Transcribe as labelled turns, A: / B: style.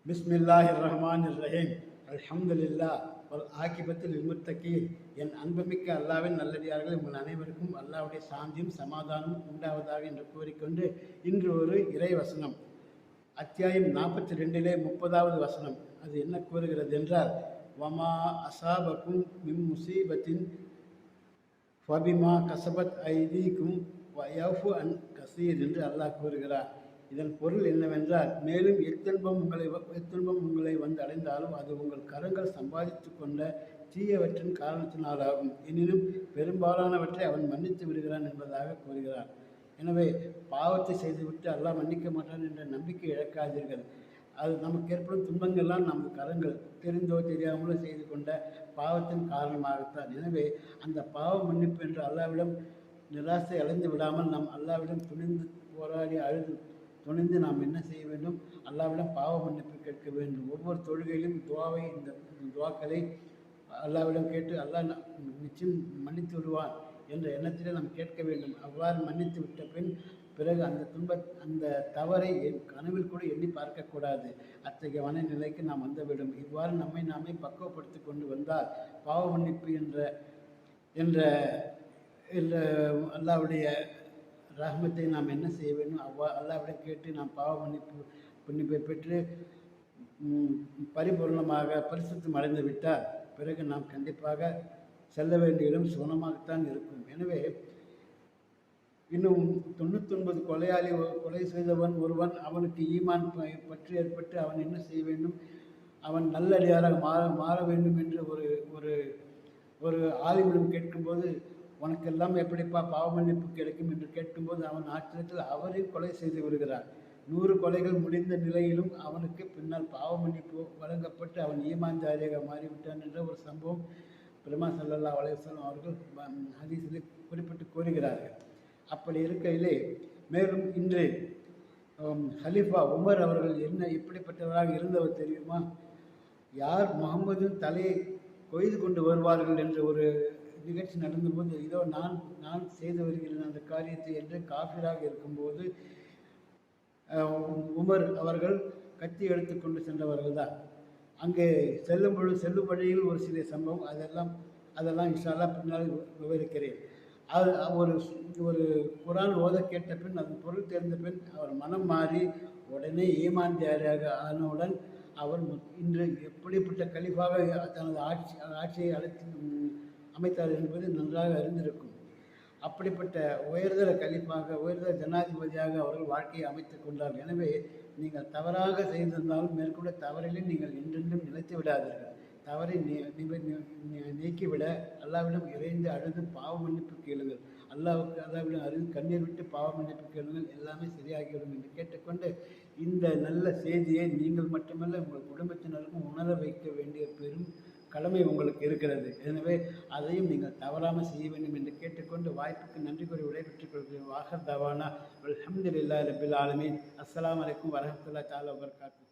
A: பிஸ்மில்லாஹிர்ரஹ்மானிர்ரஹீம். அல்ஹம்துலில்லாஹ் வல் ஆகிபத்தில் முத்தகீன். என் அன்புமிக்க அல்லாவின் நல்லடியார்கள் உங்கள் அனைவருக்கும் அல்லாவுடைய சாந்தியும் சமாதானமும் உண்டாவதாக என்று கூறிக்கொண்டு இன்று ஒரு இறை வசனம், அத்தியாயம் 42 30வது வசனம். அது என்ன கூறுகிறது என்றால், வமா அசாபக்கும் மிம் முசீபத்தின் ஃபபிமா கசபத் ஐதீக்கும் வயஃபு அன் கசீர் என்று அல்லாஹ் கூறுகிறார். இதன் பொருள் என்னவென்றால், மேலும் எத்தன்பம் உங்களை வந்து அடைந்தாலும் அது உங்கள் கரங்கள் சம்பாதித்து கொண்ட தீயவற்றின் காரணத்தினாலாகும். எனினும் பெரும்பாலானவற்றை அவன் மன்னித்து விடுகிறான் என்பதாக கூறுகிறார். எனவே பாவத்தை செய்துவிட்டு அல்லாஹ் மன்னிக்க மாட்டான் என்ற நம்பிக்கை இழக்காதீர்கள். அது நமக்கு ஏற்படும் துன்பங்கள்லாம் நமது கரங்கள் தெரிந்தோ தெரியாமலோ செய்து கொண்ட பாவத்தின் காரணமாகத்தான். எனவே அந்த பாவ மன்னிப்பு என்று அல்லாவிடம் நிராசை அடைந்து விடாமல் நாம் அல்லாவிடம் துணிந்து போராடி அழுது துணிந்து நாம் என்ன செய்ய வேண்டும்? அல்லாவிடம் பாவ மன்னிப்பு கேட்க வேண்டும். ஒவ்வொரு தொழுகையிலும் இந்த துவாக்களை அல்லாவிடம் கேட்டு அல்லாஹ் நிச்சயம் மன்னித்து விடுவான் என்ற எண்ணத்திலே நாம் கேட்க வேண்டும். அவ்வாறு மன்னித்து விட்ட பிறகு அந்த தவறை கனவில் கூட எண்ணி பார்க்கக்கூடாது. அத்தகைய மனநிலைக்கு நாம் வந்துவிடும். இவ்வாறு நம்மை நாமே பக்குவப்படுத்தி கொண்டு வந்தால் பாவ மன்னிப்பு என்ற அல்லாவுடைய ரஹ்மத்தை நாம் என்ன செய்ய வேண்டும்? அல்லாவிடம் கேட்டு நாம் பாவ மன்னிப்பை பெற்று பரிபூர்ணமாக பரிசுத்தம் அடைந்து விட்டால் பிறகு நாம் கண்டிப்பாக செல்ல வேண்டிய இடம் சுகமாகத்தான் இருக்கும். எனவே இன்னும் 99 கொலை செய்தவன் ஒருவன், அவனுக்கு ஈமான் பற்றி ஏற்பட்டு அவன் என்ன செய்ய வேண்டும்? அவன் நல்லடியாராக மாற வேண்டும் என்று ஒரு ஆலிமிடம் கேட்கும்போது, உனக்கெல்லாம் எப்படிப்பா பாவ மன்னிப்பு கிடைக்கும் என்று கேட்கும்போது அவன் ஆச்சரியத்தில் அவரையும் கொலை செய்து விடுகிறான். 100 கொலைகள் முடிந்த நிலையிலும் அவனுக்கு பின்னால் பாவ மன்னிப்பு வழங்கப்பட்டு அவன் ஈமான்தாரியாக மாறிவிட்டான் என்ற ஒரு சம்பவம் பெருமா ஸல்லல்லாஹு அலைஹி வஸல்லம் அவர்கள் ஹதீஸில் குறிப்பிட்டு கூறுகிறார்கள். அப்படி இருக்கையிலே மேலும் இன்று ஹலீஃபா உமர் அவர்கள் எப்படிப்பட்டவராக இருந்தவர் தெரியுமா? யார் முகமதின் தலையை கொய்து கொண்டு வருவார்கள் என்ற ஒரு நிகழ்ச்சி நடந்தபோது, இதோ நான் செய்து வருகிறேன் அந்த காரியத்தை என்று காஃபிராக இருக்கும்போது உமர் அவர்கள் கத்தி எடுத்துக்கொண்டு சென்றவர்கள் தான். அங்கே செல்லும் வழியில் ஒரு சில சம்பவம், அதெல்லாம் இன்ஷா அல்லாஹ் பின்னால் விவரிக்கிறேன். அது ஒரு குர்ஆன் ஓத கேட்ட பின் அதன் பொருள் தெரிந்த பின் அவர் மனம் மாறி உடனே ஈமான்தாரியாக ஆனவுடன் அவர் இன்று எப்படிப்பட்ட கலீஃபாக தனது ஆட்சியை அமைத்தார் என்பது நன்றாக அறிந்திருக்கும். அப்படிப்பட்ட உயர்தர கலீஃபாக, உயர்தர ஜனாதிபதியாக அவர்கள் வாழ்க்கையை அமைத்துக் கொண்டார்கள். எனவே நீங்கள் தவறாக செய்திருந்தாலும் மேற்கொண்ட தவறிலே நீங்கள் என்றென்றும் நிலைத்து விடாதீர்கள். தவறை நீக்கிவிட அல்லாவிடம் இறைந்து அழுது பாவ மன்னிப்பு கேளுங்கள். அல்லாவிடம் அழுது கண்ணீர் விட்டு பாவ மன்னிப்பு கேளுங்கள். எல்லாமே சரியாகிவிடும் என்று கேட்டுக்கொண்டு, இந்த நல்ல செய்தியை நீங்கள் மட்டுமல்ல உங்கள் குடும்பத்தினருக்கும் உணர வைக்க வேண்டிய பெரும் கடமை உங்களுக்கு இருக்கிறது. எனவே அதையும் நீங்கள் தவறாமல் செய்ய வேண்டும் என்று கேட்டுக்கொண்டு வாய்ப்புக்கு நன்றி கூறி விடைபெற்றுக் கொள்கிறேன். வாஹர் தவானா அல்ஹம்துலில்லாஹி ரப்பில் ஆலமீன். அஸ்ஸலாமு அலைக்கும் வரஹ்மத்துல்லாஹி தஆலா வபரகாத்துஹு.